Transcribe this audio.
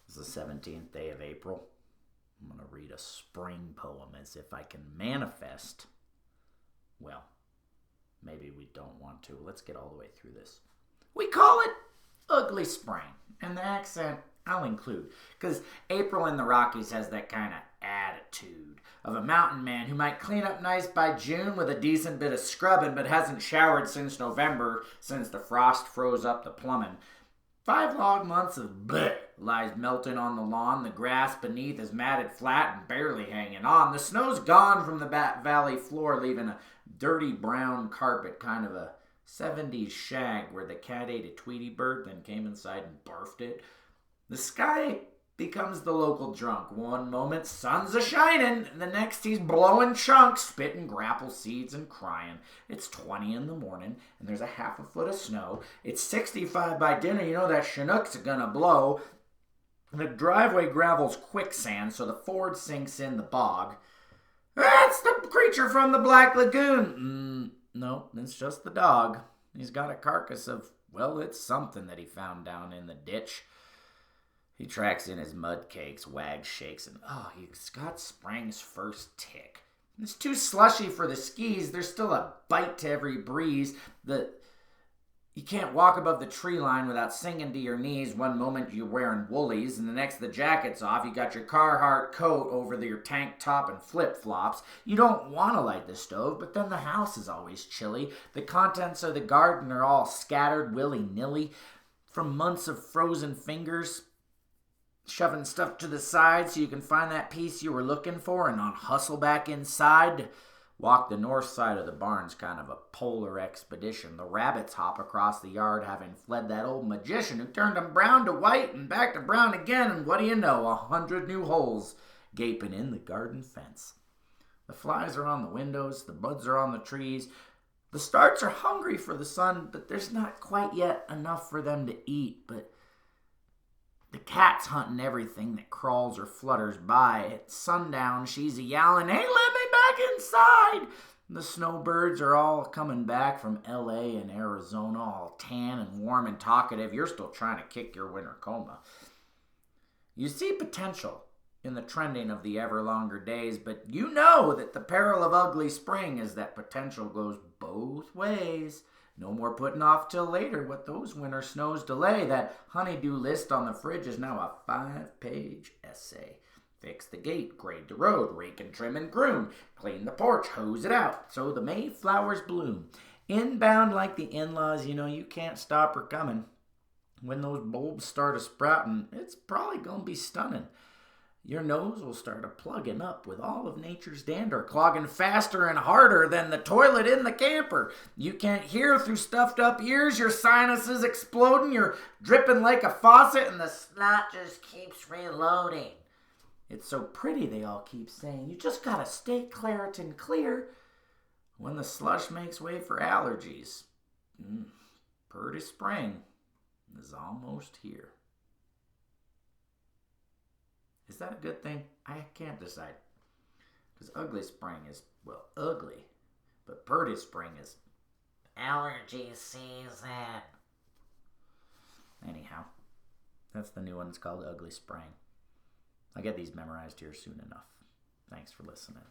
It's the 17th day of April. I'm going to read a spring poem as if I can manifest. Well, maybe we don't want to. Let's get all the way through this. We call it Ugly Sprang. And the accent I'll include. Because April in the Rockies has that kind of attitude of a mountain man who might clean up nice by June with a decent bit of scrubbing but hasn't showered since November, since the frost froze up the plumbing. 5 long months of bleh lies melting on the lawn. The grass beneath is matted flat and barely hanging on. The snow's gone from the valley floor, leaving a dirty brown carpet, kind of a 70s shag where the cat ate a Tweety bird, then came inside and barfed it. The sky becomes the local drunk. One moment, sun's a-shining, and the next he's blowing chunks, spitting grapple seeds and crying. It's 20 in the morning, and there's a half a foot of snow. It's 65 by dinner, you know that Chinook's gonna blow. The driveway gravel's quicksand, so the Ford sinks in the bog. That's the creature from the Black Lagoon. No, it's just the dog. He's got a carcass of, well, it's something that he found down in the ditch. He tracks in his mud cakes, wags, shakes, and he's got Sprang's first tick. It's too slushy for the skis. There's still a bite to every breeze. You can't walk above the tree line without sinking to your knees. One moment you're wearing woolies, and the next the jacket's off. You got your Carhartt coat over your tank top and flip-flops. You don't want to light the stove, but then the house is always chilly. The contents of the garden are all scattered willy-nilly from months of frozen fingers, shoving stuff to the side so you can find that piece you were looking for and on hustle back inside. Walk the north side of the barn's kind of a polar expedition. The rabbits hop across the yard, having fled that old magician who turned them brown to white and back to brown again, and what do you know, 100 new holes gaping in the garden fence. The flies are on the windows, the buds are on the trees. The starts are hungry for the sun, but there's not quite yet enough for them to eat. But the cat's hunting everything that crawls or flutters by. At sundown, she's a-yowling, "Hey, let me back inside!" The snowbirds are all coming back from L.A. and Arizona, all tan and warm and talkative. You're still trying to kick your winter coma. You see potential in the trending of the ever longer days, but you know that the peril of Ugly Spring is that potential goes both ways. No more putting off till later what those winter snows delay. That honeydew list on the fridge is now a 5-page essay. Fix the gate, grade the road, rake and trim and groom, clean the porch, hose it out so the May flowers bloom. Inbound like the in-laws, you know you can't stop her coming. When those bulbs start a-sprouting, it's probably gonna be stunning. Your nose will start a-plugging up with all of nature's dander, clogging faster and harder than the toilet in the camper. You can't hear through stuffed-up ears, your sinuses exploding, you're dripping like a faucet, and the snot just keeps reloading. It's so pretty, they all keep saying. You just gotta stay Claritin clear when the slush makes way for allergies. Pretty spring is almost here. Is that a good thing? I can't decide. Because Ugly Spring is, well, ugly. But Pretty Spring is allergy season. Anyhow, that's the new one. It's called Ugly Sprang. I'll get these memorized here soon enough. Thanks for listening.